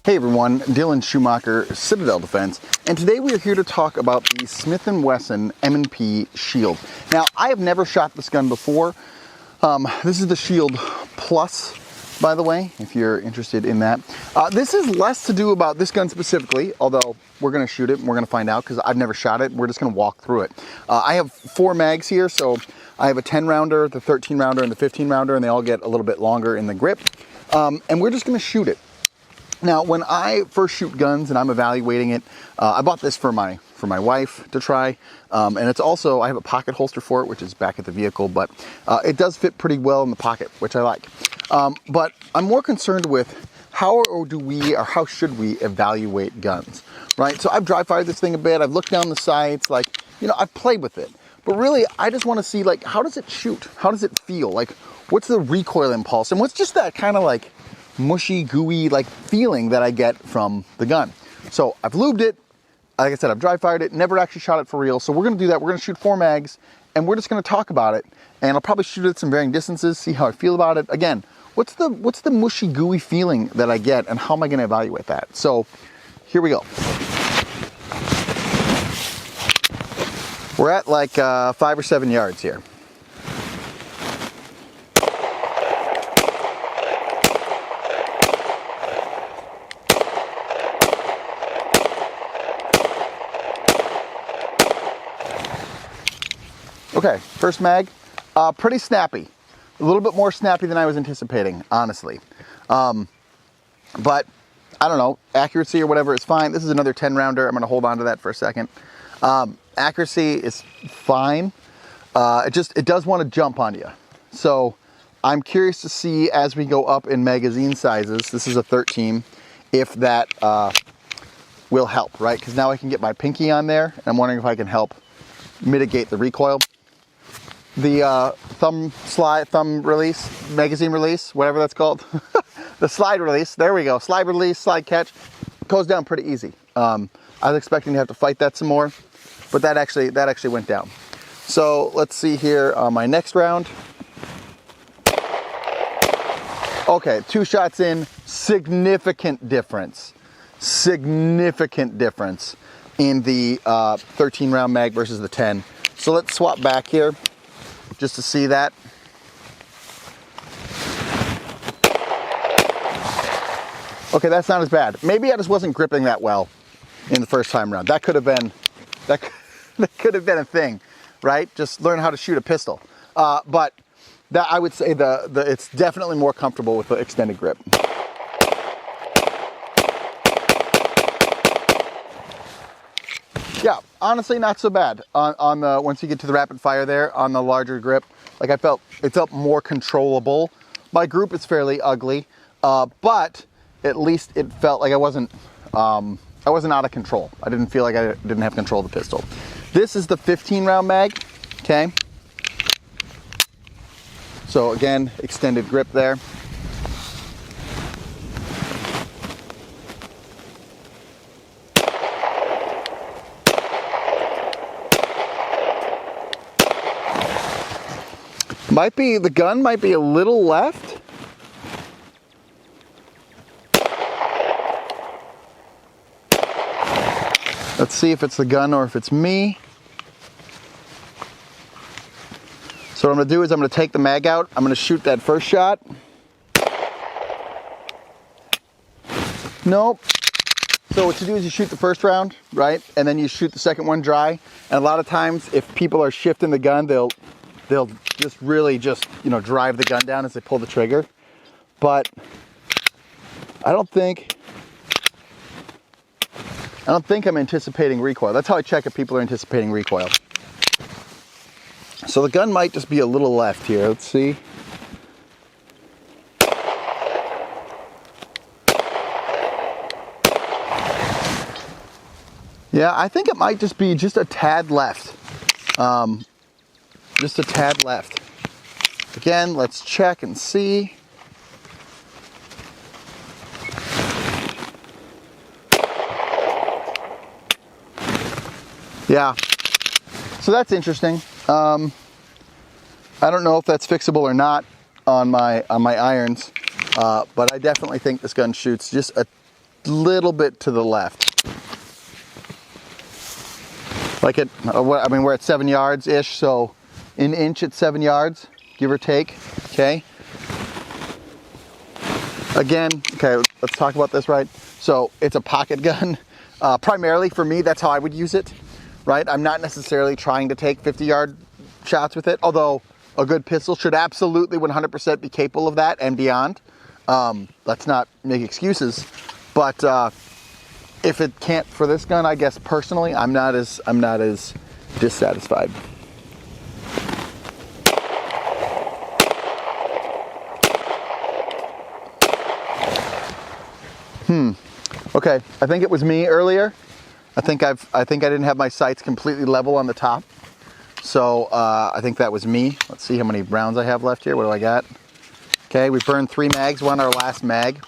Hey everyone, Dylan Schumacher, Citadel Defense, and today we are here to talk about the Smith & Wesson M&P Shield. Now, I have never shot this gun before. This is the Shield Plus, by the way, if you're interested in that. This is less to do about this gun specifically, although we're going to shoot it and we're going to find out because I've never shot it. We're just going to walk through it. I have 4 mags here, so I have a 10 rounder, the 13 rounder, and the 15 rounder, and they all get a little bit longer in the grip. And we're just going to shoot it. Now, when I first shoot guns and I'm evaluating it, I bought this for my wife to try, and it's also, I have a pocket holster for it, which is back at the vehicle, but it does fit pretty well in the pocket, which I like. But I'm more concerned with how should we evaluate guns, right? So I've dry fired this thing a bit, I've looked down the sights, like, you know, I've played with it. But really, I just want to see, like, how does it shoot? How does it feel? Like, what's the recoil impulse? And what's just that kind of like mushy, gooey, like feeling that I get from the gun. So I've lubed it. Like I said, I've dry fired it, never actually shot it for real. So we're going to do that. We're going to shoot 4 mags and we're just going to talk about it. And I'll probably shoot it at some varying distances, see how I feel about it. Again, what's the mushy, gooey feeling that I get and how am I going to evaluate that? So here we go. We're at like 5 or 7 yards here. Okay, first mag, pretty snappy. A little bit more snappy than I was anticipating, honestly. But I don't know, accuracy or whatever is fine. This is another 10 rounder. I'm gonna hold on to that for a second. Accuracy is fine. It does want to jump on you. So I'm curious to see as we go up in magazine sizes, this is a 13, if that will help, right? Because now I can get my pinky on there and I'm wondering if I can help mitigate the recoil. The thumb release, magazine release, whatever that's called. The slide release, there we go. Slide release, slide catch, goes down pretty easy. I was expecting to have to fight that some more, but that actually went down. So let's see here on my next round. Okay, 2 shots in, significant difference. Significant difference in the 13 round mag versus the 10. So let's swap back here just to see that. Okay, that's not as bad. Maybe I just wasn't gripping that well in the first time round. That could have been a thing, right? Just learn how to shoot a pistol. But that, I would say it's definitely more comfortable with the extended grip. Yeah, honestly, not so bad on the once you get to the rapid fire there on the larger grip. Like it felt more controllable. My group is fairly ugly, but at least it felt like I wasn't out of control. I didn't feel like I didn't have control of the pistol. This is the 15 round mag. Okay. So again, extended grip there. The gun might be a little left. Let's see if it's the gun or if it's me. So what I'm gonna do is I'm gonna take the mag out. I'm gonna shoot that first shot. Nope. So what you do is you shoot the first round, right? And then you shoot the second one dry. And a lot of times if people are shifting the gun, they'll just really you know, drive the gun down as they pull the trigger. But I don't think I'm anticipating recoil. That's how I check if people are anticipating recoil. So the gun might just be a little left here. Let's see. Yeah, I think it might just be just a tad left. Just a tad left. Again, let's check and see. Yeah, so that's interesting. I don't know if that's fixable or not on my irons, but I definitely think this gun shoots just a little bit to the left. Like I mean, we're at 7 yards-ish, so an inch at 7 yards, give or take, okay? Again, okay, let's talk about this, right? So it's a pocket gun. Primarily for me, that's how I would use it, right? I'm not necessarily trying to take 50-yard shots with it, although a good pistol should absolutely 100% be capable of that and beyond. Let's not make excuses, but if it can't for this gun, I guess personally, I'm not as dissatisfied. Okay, I think it was me earlier. I think I didn't have my sights completely level on the top. So I think that was me. Let's see how many rounds I have left here. What do I got? Okay, we burned 3 mags. We're on our last mag.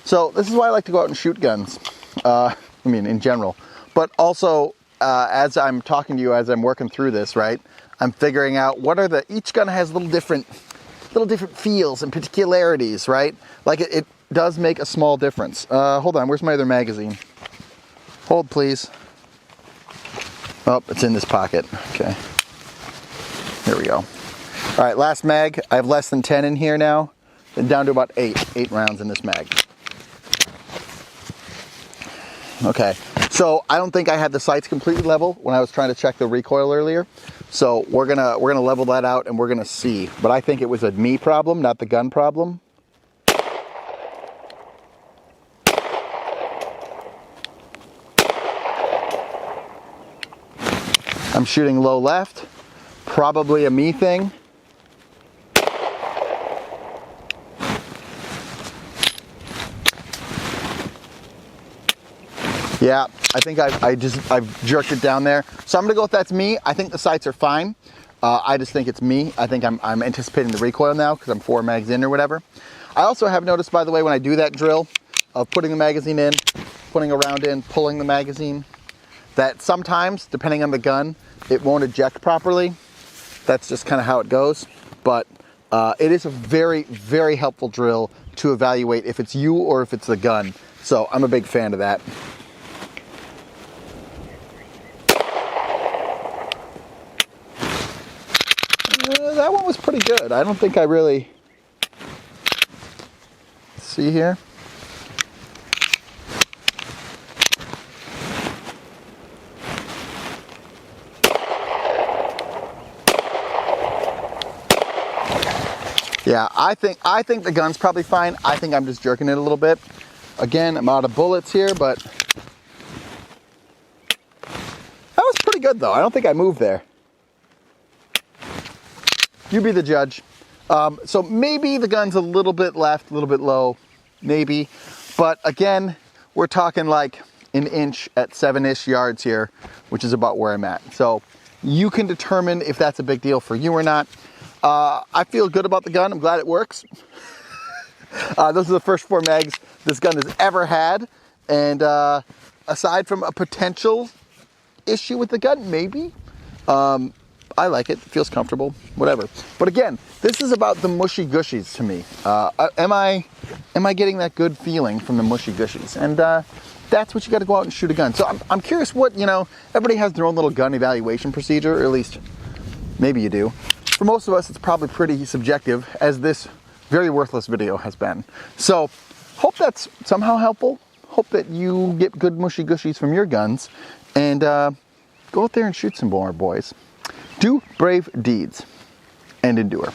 So this is why I like to go out and shoot guns. I mean, in general. But also, as I'm talking to you, as I'm working through this, right, I'm figuring out what are each gun has little different feels and particularities, right? Like it does make a small difference. Hold on, where's my other magazine? Hold, please. Oh, it's in this pocket. Okay. Here we go. All right, last mag. I have less than 10 in here now. And down to about 8 rounds in this mag. Okay, so I don't think I had the sights completely level when I was trying to check the recoil earlier. So we're gonna level that out and we're gonna see. But I think it was a me problem, not the gun problem. I'm shooting low left, probably a me thing. Yeah, I think I've jerked it down there. So I'm gonna go with that's me. I think the sights are fine. I just think it's me. I think I'm anticipating the recoil now because I'm 4 mags in or whatever. I also have noticed, by the way, when I do that drill of putting the magazine in, putting a round in, pulling the magazine, that sometimes, depending on the gun, it won't eject properly. That's just kind of how it goes. But it is a very, very helpful drill to evaluate if it's you or if it's the gun. So I'm a big fan of that. That one was pretty good. I don't think I really... See here? Yeah, I think the gun's probably fine. I think I'm just jerking it a little bit. Again, I'm out of bullets here, but that was pretty good though. I don't think I moved there. You be the judge. So maybe the gun's a little bit left, a little bit low, maybe. But again, we're talking like an inch at 7-ish yards here, which is about where I'm at. So you can determine if that's a big deal for you or not. I feel good about the gun. I'm glad it works. Those are the first 4 mags this gun has ever had. And aside from a potential issue with the gun, maybe, I like it. It feels comfortable, whatever. But again, this is about the mushy gushies to me. Am I getting that good feeling from the mushy gushies? And that's what you got to go out and shoot a gun. So I'm curious what, everybody has their own little gun evaluation procedure, or at least maybe you do. For most of us, it's probably pretty subjective, as this very worthless video has been. So hope that's somehow helpful. Hope that you get good mushy gushies from your guns, and go out there and shoot some more, boys. Do brave deeds and endure.